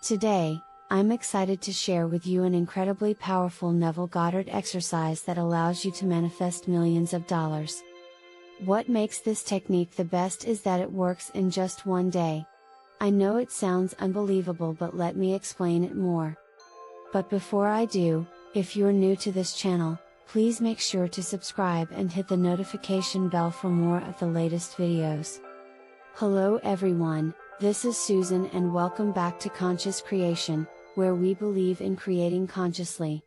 Today, I'm excited to share with you an incredibly powerful Neville Goddard exercise that allows you to manifest millions of dollars. What makes this technique the best is that it works in just one day. I know it sounds unbelievable, but let me explain it more. But before I do, if you're new to this channel, please make sure to subscribe and hit the notification bell for more of the latest videos. Hello everyone, this is Susan and welcome back to Conscious Creation, where we believe in creating consciously.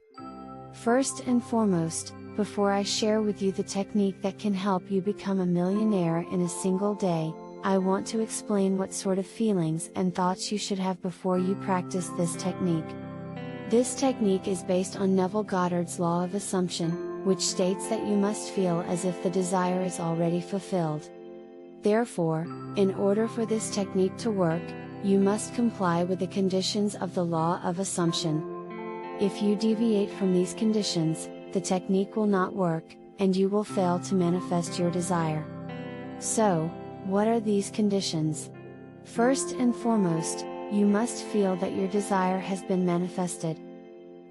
First and foremost, before I share with you the technique that can help you become a millionaire in a single day, I want to explain what sort of feelings and thoughts you should have before you practice this technique. This technique is based on Neville Goddard's law of assumption, which states that you must feel as if the desire is already fulfilled. Therefore, in order for this technique to work, you must comply with the conditions of the law of assumption. If you deviate from these conditions, the technique will not work, and you will fail to manifest your desire. So, what are these conditions? First and foremost, you must feel that your desire has been manifested.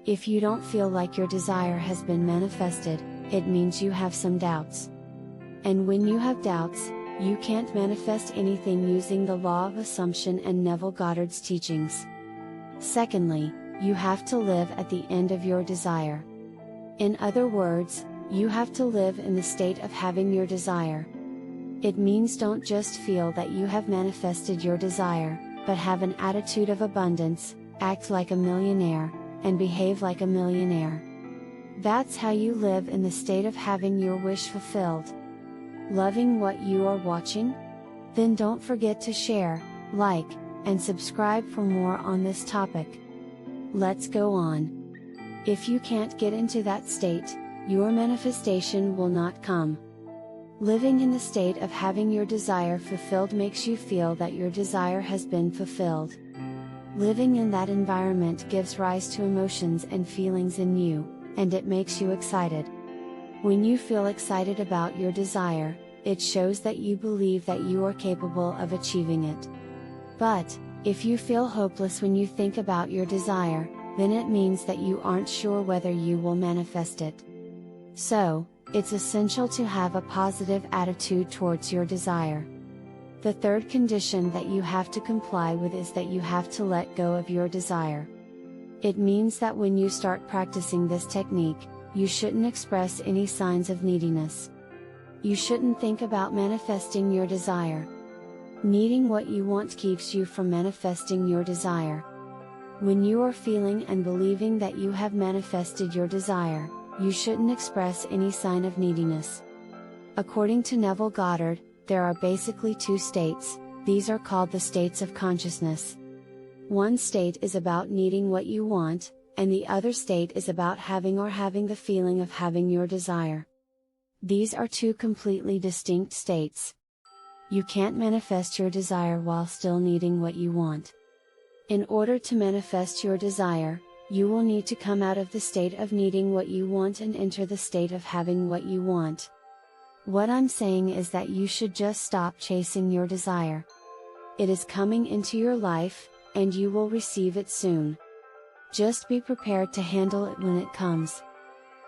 If you don't feel like your desire has been manifested, it means you have some doubts. And when you have doubts, you can't manifest anything using the law of assumption and Neville Goddard's teachings. Secondly, you have to live at the end of your desire. In other words, you have to live in the state of having your desire. It means don't just feel that you have manifested your desire, but have an attitude of abundance, act like a millionaire, and behave like a millionaire. That's how you live in the state of having your wish fulfilled. Loving what you are watching? Then don't forget to share, like, and subscribe for more on this topic. Let's go on. If you can't get into that state, your manifestation will not come. Living in the state of having your desire fulfilled makes you feel that your desire has been fulfilled. Living in that environment gives rise to emotions and feelings in you, and it makes you excited. When you feel excited about your desire, it shows that you believe that you are capable of achieving it. But, if you feel hopeless when you think about your desire, then it means that you aren't sure whether you will manifest it. So, it's essential to have a positive attitude towards your desire. The third condition that you have to comply with is that you have to let go of your desire. It means that when you start practicing this technique, you shouldn't express any signs of neediness. You shouldn't think about manifesting your desire. Needing what you want keeps you from manifesting your desire. When you are feeling and believing that you have manifested your desire, you shouldn't express any sign of neediness. According to Neville Goddard, there are basically two states. These are called the states of consciousness. One state is about needing what you want, and the other state is about having the feeling of having your desire. These are two completely distinct states. You can't manifest your desire while still needing what you want. In order to manifest your desire, you will need to come out of the state of needing what you want and enter the state of having what you want. What I'm saying is that you should just stop chasing your desire. It is coming into your life, and you will receive it soon. Just be prepared to handle it when it comes.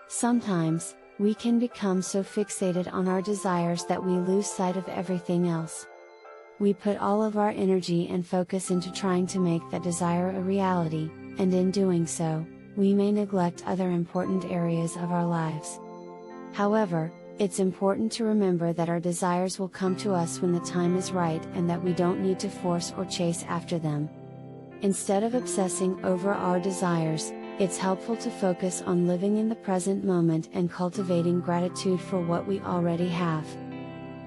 Sometimes, we can become so fixated on our desires that we lose sight of everything else. We put all of our energy and focus into trying to make that desire a reality, and in doing so, we may neglect other important areas of our lives. However, it's important to remember that our desires will come to us when the time is right and that we don't need to force or chase after them. Instead of obsessing over our desires, it's helpful to focus on living in the present moment and cultivating gratitude for what we already have.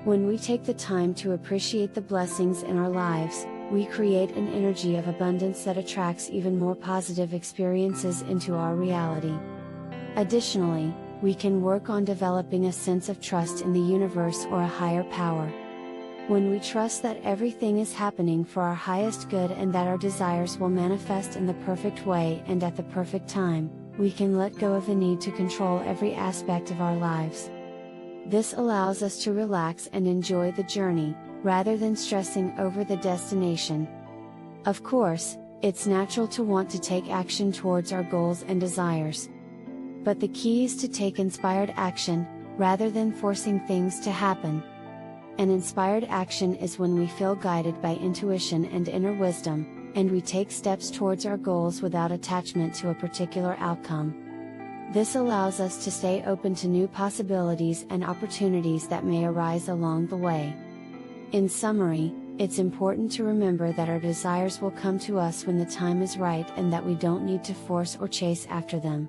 When we take the time to appreciate the blessings in our lives, we create an energy of abundance that attracts even more positive experiences into our reality. Additionally, we can work on developing a sense of trust in the universe or a higher power. When we trust that everything is happening for our highest good and that our desires will manifest in the perfect way and at the perfect time, we can let go of the need to control every aspect of our lives. This allows us to relax and enjoy the journey, rather than stressing over the destination. Of course, It's natural to want to take action towards our goals and desires. But the key is to take inspired action, rather than forcing things to happen. An inspired action is when we feel guided by intuition and inner wisdom, and we take steps towards our goals without attachment to a particular outcome. This allows us to stay open to new possibilities and opportunities that may arise along the way. In summary, it's important to remember that our desires will come to us when the time is right and that we don't need to force or chase after them.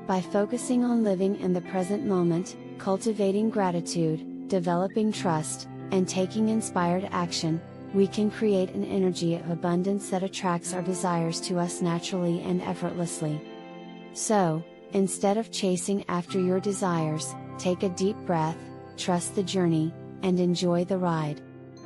By focusing on living in the present moment, cultivating gratitude, developing trust, and taking inspired action, we can create an energy of abundance that attracts our desires to us naturally and effortlessly. So, instead of chasing after your desires, take a deep breath, trust the journey, and enjoy the ride.